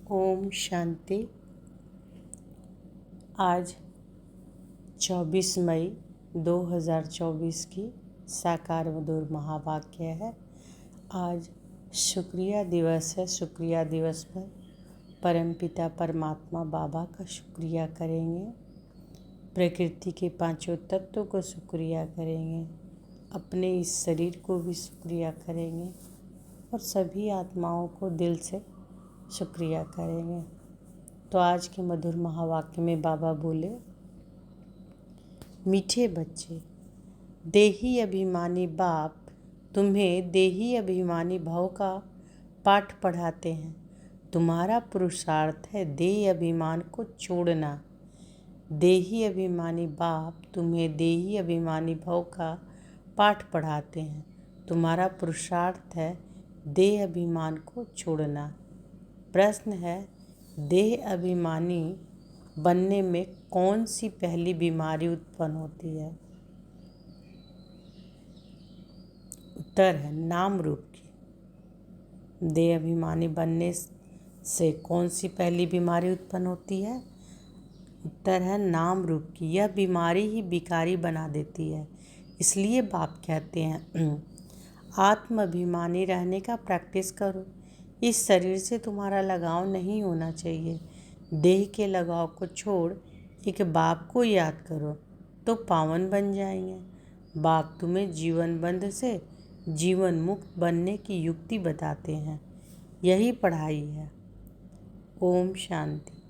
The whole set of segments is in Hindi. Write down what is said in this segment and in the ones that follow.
ओम शांति। आज 24 मई 2024 की साकार मधुर महावाक्य है। आज शुक्रिया दिवस है। शुक्रिया दिवस पर परमपिता परमात्मा बाबा का शुक्रिया करेंगे, प्रकृति के पांचों तत्वों को शुक्रिया करेंगे, अपने इस शरीर को भी शुक्रिया करेंगे और सभी आत्माओं को दिल से शुक्रिया करेंगे। तो आज के मधुर महावाक्य में बाबा बोले, मीठे बच्चे, देही अभिमानी बाप तुम्हें देही अभिमानी भाव का पाठ पढ़ाते हैं। तुम्हारा पुरुषार्थ है देह अभिमान को छोड़ना। देही अभिमानी बाप तुम्हें देही अभिमानी भाव का पाठ पढ़ाते हैं। तुम्हारा पुरुषार्थ है देह अभिमान को छोड़ना। प्रश्न है, देह अभिमानी बनने में कौन सी पहली बीमारी उत्पन्न होती है? उत्तर है नाम रूप की। देह अभिमानी बनने से कौन सी पहली बीमारी उत्पन्न होती है? उत्तर है नाम रूप की। यह बीमारी ही विकारी बना देती है। इसलिए बाप कहते हैं आत्म अभिमानी रहने का प्रैक्टिस करो। इस शरीर से तुम्हारा लगाव नहीं होना चाहिए। देह के लगाव को छोड़ एक बाप को याद करो तो पावन बन जाएंगे। बाप तुम्हें जीवन बंध से जीवन मुक्त बनने की युक्ति बताते हैं। यही पढ़ाई है। ओम शांति।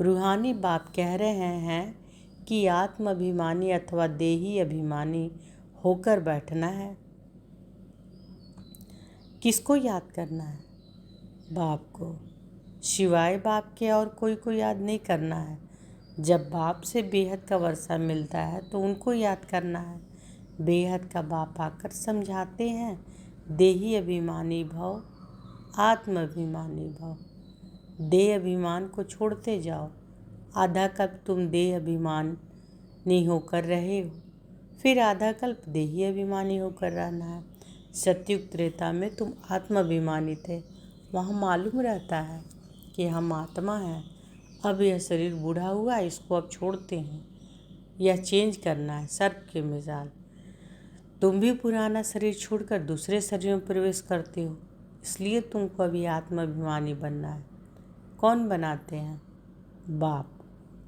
रूहानी बाप कह रहे हैं कि आत्म अभिमानी अथवा देही अभिमानी होकर बैठना है। किसको याद करना है? बाप को। शिवाय बाप के और कोई को याद नहीं करना है। जब बाप से बेहद का वर्षा मिलता है तो उनको याद करना है। बेहद का बाप आकर समझाते हैं देही अभिमानी भव, आत्म अभिमानी भव। देह अभिमान को छोड़ते जाओ। आधा कल्प तुम देह अभिमानी होकर रहे हो, फिर आधा कल्प देही अभिमानी होकर रहना है। सतयुग त्रेता में तुम आत्माभिमानी थे। वहाँ मालूम रहता है कि हम आत्मा हैं। अब यह शरीर बूढ़ा हुआ, इसको अब छोड़ते हैं। यह चेंज करना है सर्प के मिसाल। तुम भी पुराना शरीर छोड़कर दूसरे शरीर में प्रवेश करते हो, इसलिए तुमको अभी आत्माभिमानी बनना है। कौन बनाते हैं? बाप,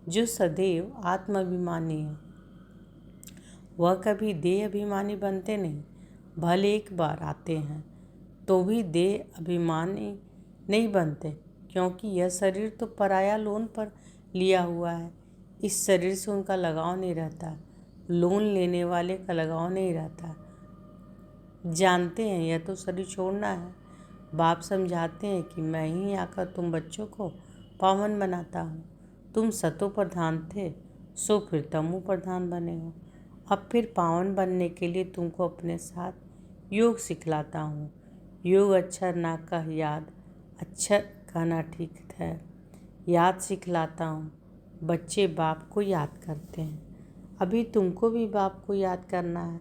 जो सदैव आत्माभिमानी है। वह कभी देह अभिमानी बनते नहीं। भले एक बार आते हैं तो भी देह अभिमानी नहीं बनते, क्योंकि यह शरीर तो पराया लोन पर लिया हुआ है। इस शरीर से उनका लगाव नहीं रहता। लोन लेने वाले का लगाव नहीं रहता। जानते हैं यह तो शरीर छोड़ना है। बाप समझाते हैं कि मैं ही आकर तुम बच्चों को पावन बनाता हूँ। तुम सतो प्रधान थे, सो फिर तमो प्रधान बने हो। अब फिर पावन बनने के लिए तुमको अपने साथ योग सिखलाता हूँ। योग अक्षर ना कह याद, अक्षर कहना ठीक है। याद सिखलाता हूँ। बच्चे बाप को याद करते हैं। अभी तुमको भी बाप को याद करना है।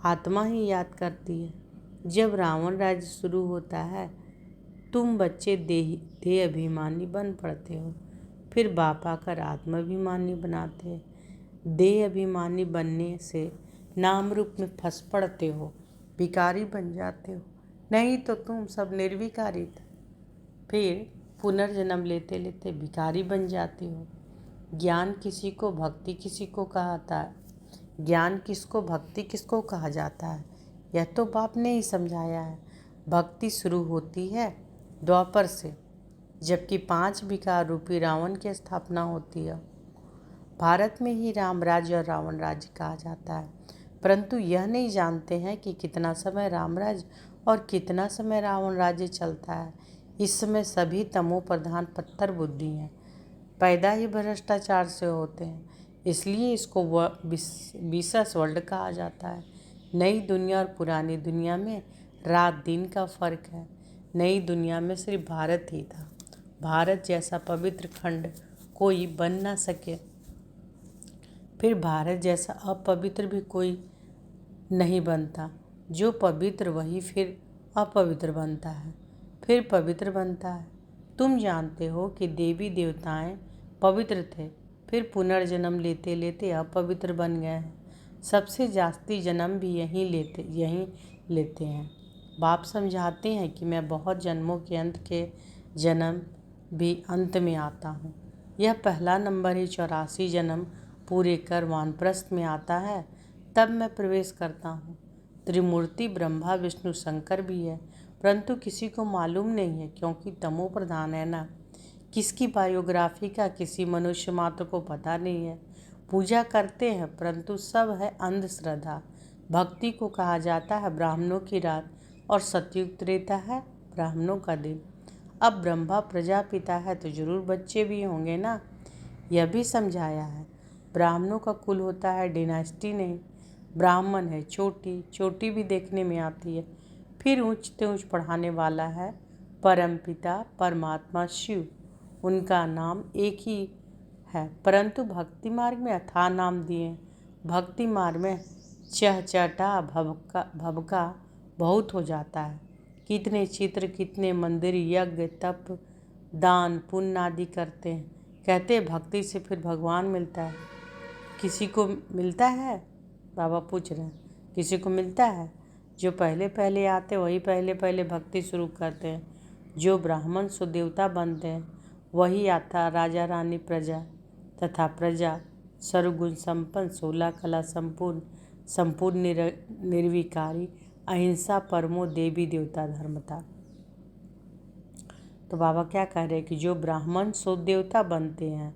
आत्मा ही याद करती है। जब रावण राज्य शुरू होता है, तुम बच्चे देह अभिमानी बन पड़ते हो। फिर बाप आकर आत्माभिमानी बनाते हैं। देह अभिमानी बनने से नाम रूप में फंस पड़ते हो, विकारी बन जाते हो। नहीं तो तुम सब निर्विकारी थे। फिर पुनर्जन्म लेते लेते विकारी बन जाते हो। ज्ञान किसी को, भक्ति किसी को कहता है। ज्ञान किसको, भक्ति किसको कहा जाता है, यह तो बाप ने ही समझाया है। भक्ति शुरू होती है द्वापर से, जबकि 5 विकार रूपी रावण की स्थापना होती है। भारत में ही राम राज्य और रावण राज्य कहा जाता है, परंतु यह नहीं जानते हैं कि कितना समय राम राज्य और कितना समय रावण राज्य चलता है। इस समय सभी तमो प्रधान पत्थर बुद्धि हैं, पैदा ही भ्रष्टाचार से होते हैं। इसलिए इसको विशेष वर्ल्ड कहा जाता है। नई दुनिया और पुरानी दुनिया में रात दिन का फर्क है। नई दुनिया में सिर्फ भारत ही था। भारत जैसा पवित्र खंड कोई बन ना सके। फिर भारत जैसा अपवित्र भी कोई नहीं बनता। जो पवित्र वही फिर अपवित्र बनता है, फिर पवित्र बनता है। तुम जानते हो कि देवी देवताएं पवित्र थे, फिर पुनर्जन्म लेते लेते अपवित्र बन गए हैं। सबसे जास्ती जन्म भी यहीं लेते हैं। बाप समझाते हैं कि मैं बहुत जन्मों के अंत के जन्म भी अंत में आता हूँ। यह पहला नंबर ही 84 जन्म पूरे कर वानप्रस्थ में आता है, तब मैं प्रवेश करता हूँ। त्रिमूर्ति ब्रह्मा विष्णु शंकर भी है, परंतु किसी को मालूम नहीं है, क्योंकि तमो प्रधान है ना। किसकी बायोग्राफी का किसी मनुष्य मात्र को पता नहीं है। पूजा करते हैं, परंतु सब है अंधश्रद्धा। भक्ति को कहा जाता है ब्राह्मणों की रात, और सतयुग त्रेता है ब्राह्मणों का दिन। अब ब्रह्मा प्रजापिता है तो जरूर बच्चे भी होंगे ना। यह भी समझाया है, ब्राह्मणों का कुल होता है, डिनास्टी नहीं। ब्राह्मण है चोटी, चोटी भी देखने में आती है। फिर ऊंच ते ऊंच पढ़ाने वाला है परमपिता परमात्मा शिव। उनका नाम एक ही है, परंतु भक्ति मार्ग में अथाह नाम दिए। भक्ति मार्ग में चहचटा भबका बहुत हो जाता है। कितने चित्र, कितने मंदिर, यज्ञ, तप, दान, पुण्य आदि करते हैं। कहते हैं भक्ति से फिर भगवान मिलता है। किसी को मिलता है? बाबा पूछ रहे हैं, किसी को मिलता है? जो पहले पहले आते वही पहले पहले भक्ति शुरू करते हैं। जो ब्राह्मण सुदेवता बनते हैं वही आता राजा रानी प्रजा, तथा प्रजा सर्वगुण संपन्न 16 कला संपूर्ण निर्विकारी अहिंसा परमो देवी देवता धर्म था। तो बाबा क्या कह रहे हैं कि जो ब्राह्मण सुदेवता बनते हैं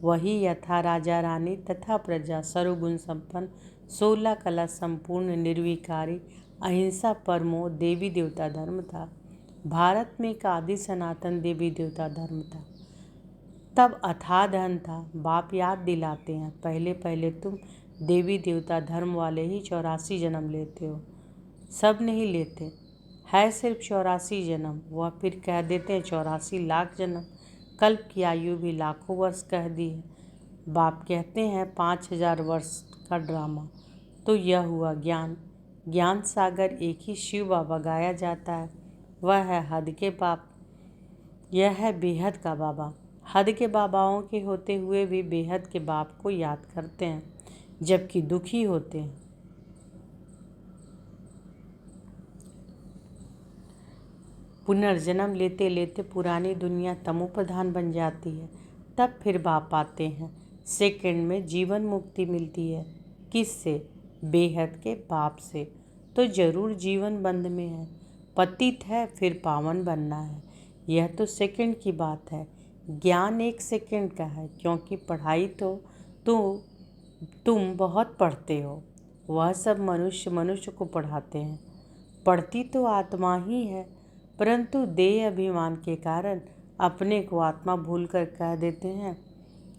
वही यथा राजा रानी तथा प्रजा सर्वगुण संपन्न 16 कला संपूर्ण निर्विकारी अहिंसा परमो देवी देवता धर्म था। भारत में एक आदि सनातन देवी देवता धर्म था, तब अथाह धन था। बाप याद दिलाते हैं, पहले पहले तुम देवी देवता धर्म वाले ही 84 जन्म लेते हो। सब नहीं लेते, है सिर्फ 84 जन्म। वह फिर कह देते हैं 84 लाख जन्म। कल्प की आयु भी लाखों वर्ष कह दी है। बाप कहते हैं 5000 वर्ष का ड्रामा। तो यह हुआ ज्ञान। ज्ञान सागर एक ही शिव बाबा गाया जाता है, वह है हद के बाप। यह है बेहद का बाबा। हद के बाबाओं के होते हुए भी बेहद के बाप को याद करते हैं, जबकि दुखी होते हैं। पुनर्जन्म लेते लेते पुरानी दुनिया तमो प्रधान बन जाती है, तब फिर बाप आते हैं। सेकंड में जीवन मुक्ति मिलती है। किससे? बेहद के बाप से। तो जरूर जीवन बंध में है। पतित है फिर पावन बनना है। यह तो सेकंड की बात है। ज्ञान एक सेकंड का है, क्योंकि पढ़ाई तो तुम बहुत पढ़ते हो। वह सब मनुष्य को पढ़ाते हैं। पढ़ती तो आत्मा ही है, परंतु देह अभिमान के कारण अपने को आत्मा भूलकर कह देते हैं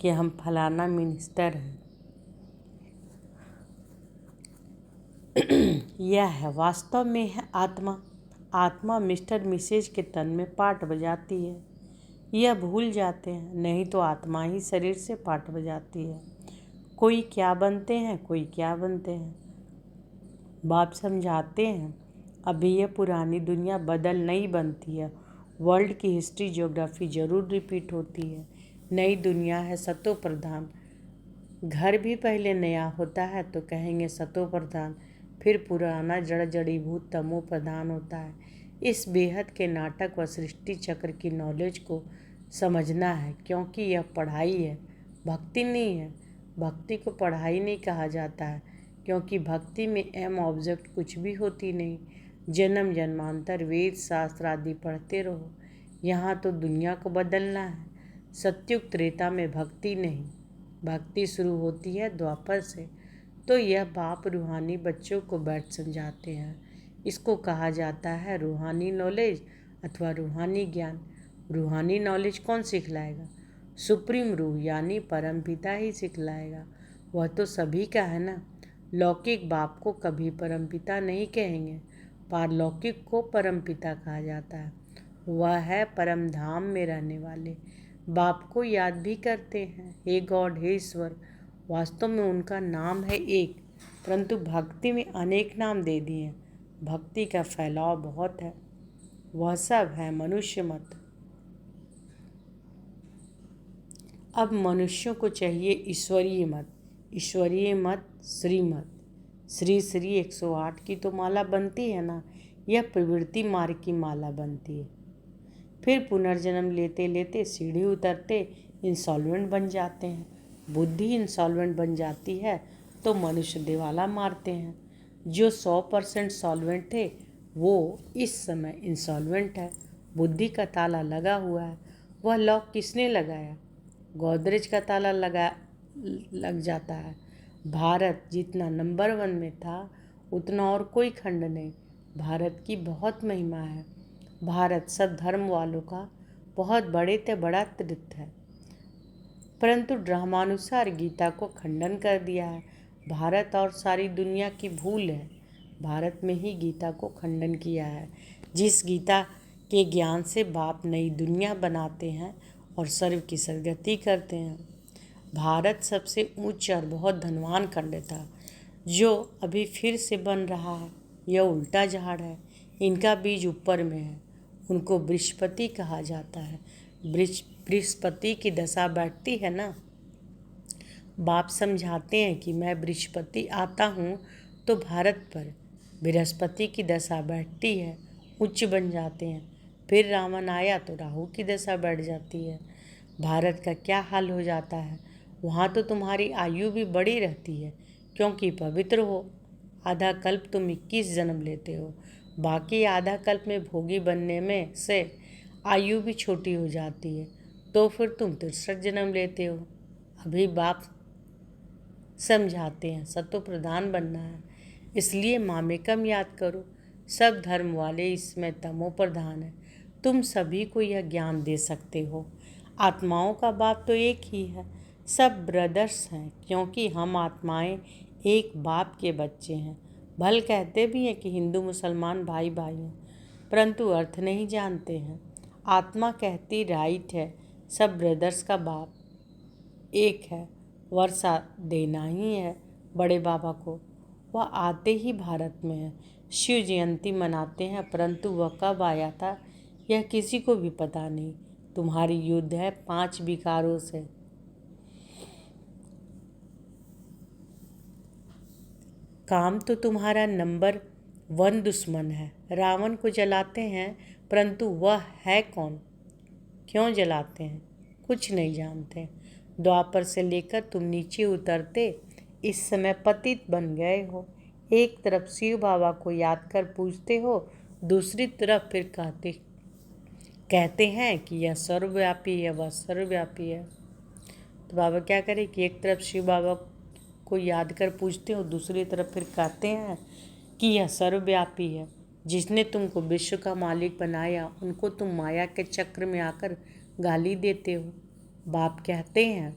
कि हम फलाना मिनिस्टर हैं। यह है वास्तव में है आत्मा। आत्मा मिस्टर मिसेज के तन में पाठ बजाती है। यह भूल जाते हैं, नहीं तो आत्मा ही शरीर से पाठ बजाती है। कोई क्या बनते हैं, कोई क्या बनते हैं। बाप समझाते हैं, अभी यह पुरानी दुनिया बदल नहीं बनती है। वर्ल्ड की हिस्ट्री ज्योग्राफी जरूर रिपीट होती है। नई दुनिया है सतो प्रधान। घर भी पहले नया होता है तो कहेंगे सतो प्रधान, फिर पुराना जड़ जड़ीभूत तमो प्रधान होता है। इस बेहद के नाटक व सृष्टि चक्र की नॉलेज को समझना है, क्योंकि यह पढ़ाई है, भक्ति नहीं है। भक्ति को पढ़ाई नहीं कहा जाता है, क्योंकि भक्ति में एम ऑब्जेक्ट कुछ भी होती नहीं। जन्म जन्मांतर वेद शास्त्र आदि पढ़ते रहो। यहाँ तो दुनिया को बदलना है। सत्युग त्रेता में भक्ति नहीं, भक्ति शुरू होती है द्वापर से। तो यह बाप रूहानी बच्चों को बैठ समझाते हैं। इसको कहा जाता है रूहानी नॉलेज अथवा रूहानी ज्ञान। रूहानी नॉलेज कौन सिखलाएगा? सुप्रीम रूह यानी परमपिता ही सिखलाएगा। वह तो सभी का है ना। लौकिक बाप को कभी परमपिता नहीं कहेंगे, पारलौकिक को परमपिता कहा जाता है। वह है परम धाम में रहने वाले। बाप को याद भी करते हैं, हे गॉड, हे ईश्वर। वास्तव में उनका नाम है एक, परंतु भक्ति में अनेक नाम दे दिए। भक्ति का फैलाव बहुत है। वह सब है मनुष्य मत। अब मनुष्यों को चाहिए ईश्वरीय मत श्रीमत। श्री श्री 108 की तो माला बनती है ना, यह प्रवृत्ति मार्ग की माला बनती है। फिर पुनर्जन्म लेते लेते सीढ़ी उतरते इंसॉल्वेंट बन जाते हैं। बुद्धि इंसॉल्वेंट बन जाती है तो मनुष्य दिवाला मारते हैं। जो 100% सॉल्वेंट थे वो इस समय इंसॉल्वेंट है। बुद्धि का ताला लगा हुआ है। वह लॉक किसने लगाया? गोदरेज का ताला लग जाता है। भारत जितना नंबर 1 में था उतना और कोई खंड नहीं। भारत की बहुत महिमा है। भारत सब धर्म वालों का बहुत बड़े से बड़ा तीर्थ है, परंतु ड्रामानुसार गीता को खंडन कर दिया है। भारत और सारी दुनिया की भूल है। भारत में ही गीता को खंडन किया है। जिस गीता के ज्ञान से बाप नई दुनिया बनाते हैं और सर्व की सदगति करते हैं। भारत सबसे ऊंच और बहुत धनवान खंड था जो अभी फिर से बन रहा है। यह उल्टा झाड़ है, इनका बीज ऊपर में है। उनको बृहस्पति कहा जाता है। बृहस्पति की दशा बैठती है ना। बाप समझाते हैं कि मैं बृहस्पति आता हूँ तो भारत पर बृहस्पति की दशा बैठती है, उच्च बन जाते हैं। फिर रावण आया तो राहु की दशा बैठ जाती है। भारत का क्या हाल हो जाता है? वहाँ तो तुम्हारी आयु भी बड़ी रहती है क्योंकि पवित्र हो। आधा कल्प तुम 21 जन्म लेते हो, बाकी आधा कल्प में भोगी बनने में से आयु भी छोटी हो जाती है, तो फिर तुम 63 जन्म लेते हो। अभी बाप समझाते हैं सत्व प्रधान बनना है, इसलिए मामेकम याद करो। सब धर्म वाले इसमें तमो प्रधान है। तुम सभी को यह ज्ञान दे सकते हो। आत्माओं का बाप तो एक ही है। सब ब्रदर्स हैं क्योंकि हम आत्माएं एक बाप के बच्चे हैं। भल कहते भी हैं कि हिंदू मुसलमान भाई भाई हैं, परंतु अर्थ नहीं जानते हैं। आत्मा कहती राइट है, सब ब्रदर्स का बाप एक है। वर्षा देना ही है बड़े बाबा को। वह आते ही भारत में है। शिव जयंती मनाते हैं, परंतु वह कब आया था यह किसी को भी पता नहीं। तुम्हारी युद्ध है 5 विकारों से। काम तो तुम्हारा नंबर 1 दुश्मन है। रावण को जलाते हैं, परंतु वह है कौन? क्यों जलाते हैं? कुछ नहीं जानते। द्वापर से लेकर तुम नीचे उतरते इस समय पतित बन गए हो। एक तरफ शिव बाबा को याद कर पूछते हो, दूसरी तरफ फिर कहते हैं कि यह सर्वव्यापी है, वह सर्वव्यापी है। तो बाबा क्या करें कि एक तरफ शिव बाबा को याद कर पूछते हो, दूसरी तरफ फिर कहते हैं कि यह सर्वव्यापी है। जिसने तुमको विश्व का मालिक बनाया उनको तुम माया के चक्र में आकर गाली देते हो। बाप कहते हैं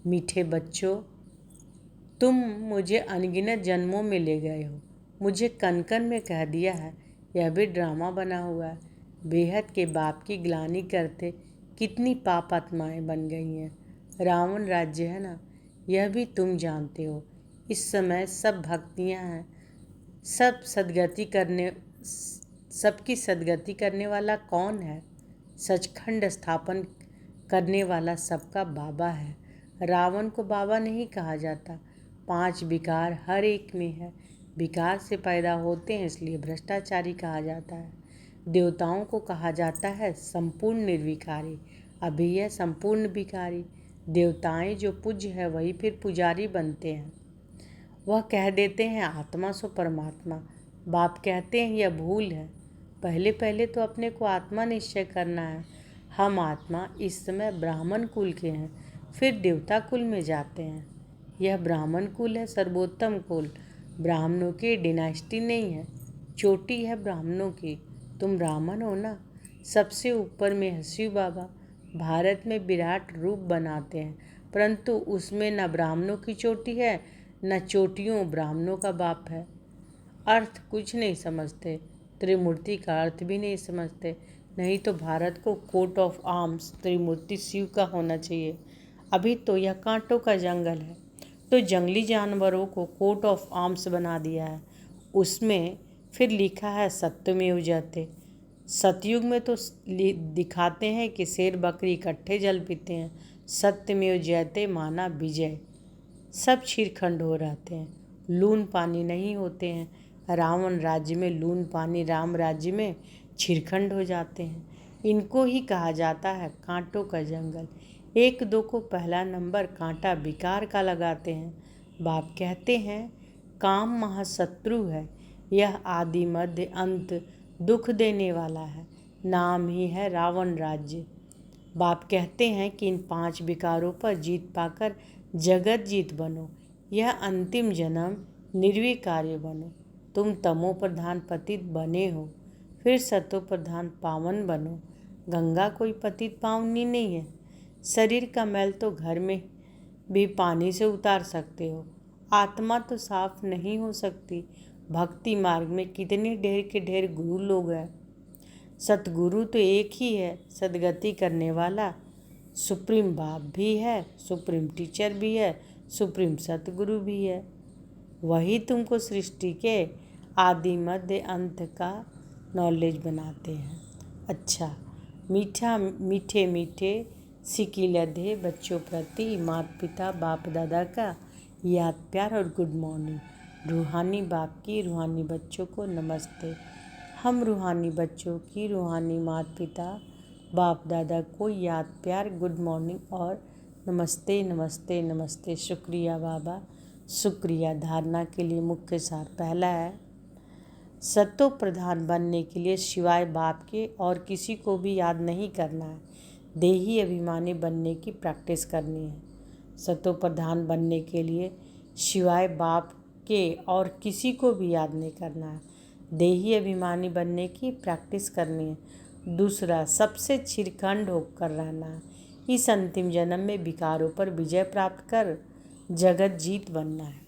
मीठे बच्चों, तुम मुझे अनगिनत जन्मों में ले गए हो, मुझे कन कन में कह दिया है। यह भी ड्रामा बना हुआ है। बेहद के बाप की ग्लानि करते कितनी पाप आत्माएं बन गई हैं। रावण राज्य है ना, यह भी तुम जानते हो। इस समय सब भक्तियां हैं। सबकी सदगति करने वाला कौन है? सचखंड स्थापन करने वाला सबका बाबा है। रावण को बाबा नहीं कहा जाता। 5 विकार हर एक में है। विकार से पैदा होते हैं, इसलिए भ्रष्टाचारी कहा जाता है। देवताओं को कहा जाता है संपूर्ण निर्विकारी, अभी यह संपूर्ण विकारी। देवताएं जो पूज्य है वही फिर पुजारी बनते हैं। वह कह देते हैं आत्मा सो परमात्मा। बाप कहते हैं यह भूल है। पहले पहले तो अपने को आत्मा निश्चय करना है। हम आत्मा इस समय ब्राह्मण कुल के हैं, फिर देवता कुल में जाते हैं। यह ब्राह्मण कुल है, सर्वोत्तम कुल। ब्राह्मणों की डिनास्टी नहीं है, चोटी है ब्राह्मणों की। तुम ब्राह्मण हो ना। सबसे ऊपर में है शिव बाबा। भारत में विराट रूप बनाते हैं, परंतु उसमें न ब्राह्मणों की चोटी है न चोटियों ब्राह्मणों का बाप है। अर्थ कुछ नहीं समझते, त्रिमूर्ति का अर्थ भी नहीं समझते। नहीं तो भारत को कोट ऑफ आर्म्स त्रिमूर्ति शिव का होना चाहिए। अभी तो यह कांटों का जंगल है, तो जंगली जानवरों को कोट ऑफ आर्म्स बना दिया है। उसमें फिर लिखा है सत्यमेव जयते। सतयुग में तो दिखाते हैं कि शेर बकरी इकट्ठे जल पीते हैं, सत्यमेव जयते माना विजय। सब छिरखंड हो रहते हैं, लून पानी नहीं होते हैं। रावण राज्य में लून पानी, राम राज्य में छिरखंड हो जाते हैं। इनको ही कहा जाता है कांटों का जंगल। एक दो को पहला नंबर कांटा विकार का लगाते हैं। बाप कहते हैं काम महाशत्रु है, यह आदि मध्य अंत दुख देने वाला है, नाम ही है रावण राज्य। बाप कहते हैं कि इन 5 विकारों पर जीत पाकर जगत जीत बनो, यह अंतिम जन्म निर्विकार्य बनो। तुम तमो प्रधान पतित बने हो, फिर सतो प्रधान पावन बनो। गंगा कोई पतित पावनी नहीं है। शरीर का मैल तो घर में भी पानी से उतार सकते हो, आत्मा तो साफ नहीं हो सकती। भक्ति मार्ग में कितने ढेर के ढेर गुरु लोग हैं। सतगुरु तो एक ही है, सदगति करने वाला। सुप्रीम बाप भी है, सुप्रीम टीचर भी है, सुप्रीम सतगुरु भी है। वही तुमको सृष्टि के आदि मध्य अंत का नॉलेज बनाते हैं। अच्छा, मीठे मीठे सिकी लधे बच्चों प्रति माता पिता बाप दादा का याद प्यार और गुड मॉर्निंग। रूहानी बाप की रूहानी बच्चों को नमस्ते। हम रूहानी बच्चों की रूहानी माता पिता बाप दादा को याद प्यार गुड मॉर्निंग और नमस्ते नमस्ते नमस्ते। शुक्रिया बाबा, शुक्रिया। धारणा के लिए मुख्य सार पहला है, सतो प्रधान बनने के लिए शिवाय बाप के और किसी को भी याद नहीं करना है। देही अभिमानी बनने की प्रैक्टिस करनी है। सतो प्रधान बनने के लिए शिवाय बाप के और किसी को भी याद नहीं करना है। देही अभिमानी बनने की प्रैक्टिस करनी है। दूसरा, सबसे छिरखंड होकर रहना है। इस अंतिम जन्म में विकारों पर विजय प्राप्त कर जगत जीत बनना है।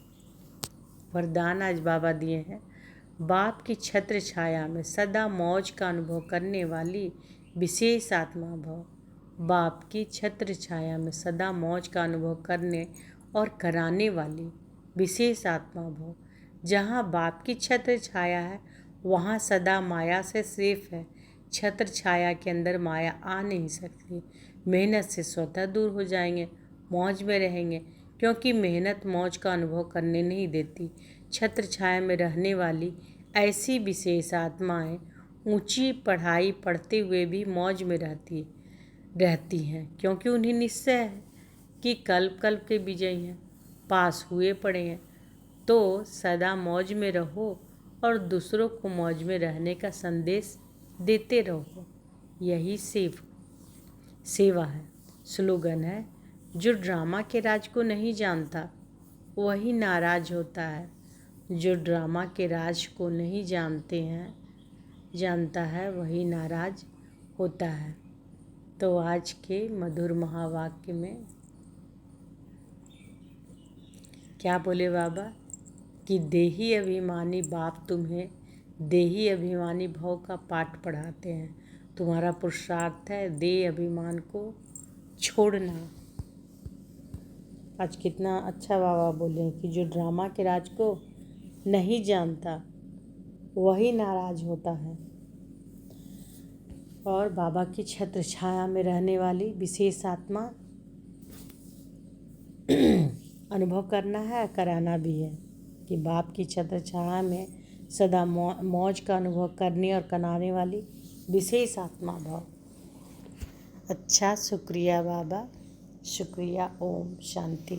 वरदान आज बाबा दिए हैं, बाप की छत्र छाया में सदा मौज का अनुभव करने वाली विशेष आत्मा भव। बाप की छत्र छाया में सदा मौज का अनुभव करने और कराने वाली विशेष आत्मा भव। जहाँ बाप की छत्र छाया है वहाँ सदा माया से सेफ है। छत्र छाया के अंदर माया आ नहीं सकती। मेहनत से स्वतः दूर हो जाएंगे, मौज में रहेंगे, क्योंकि मेहनत मौज का अनुभव करने नहीं देती। छत्र छाया में रहने वाली ऐसी विशेष आत्माएं ऊंची पढ़ाई पढ़ते हुए भी मौज में रहती हैं, क्योंकि उन्हें निश्चय है कि कल्प कल्प के विजयी हैं, पास हुए पड़े हैं। तो सदा मौज में रहो और दूसरों को मौज में रहने का संदेश देते रहो। यही सेवा है। स्लोगन है, जो ड्रामा के राज को नहीं जानता वही नाराज होता है। जो ड्रामा के राज को नहीं जानता है वही नाराज होता है। तो आज के मधुर महावाक्य में क्या बोले बाबा कि देही अभिमानी बाप तुम्हें देही अभिमानी भाव का पाठ पढ़ाते हैं। तुम्हारा पुरुषार्थ है देह अभिमान को छोड़ना। आज कितना अच्छा बाबा बोले कि जो ड्रामा के राज को नहीं जानता वही नाराज होता है। और बाबा की छत्र छाया में रहने वाली विशेष आत्मा अनुभव करना है, कराना भी है कि बाप की छत्र छाया में सदा मौज का अनुभव करने और कराने वाली विशेष आत्मा भाव। अच्छा, शुक्रिया बाबा, शुक्रिया। ओम शांति।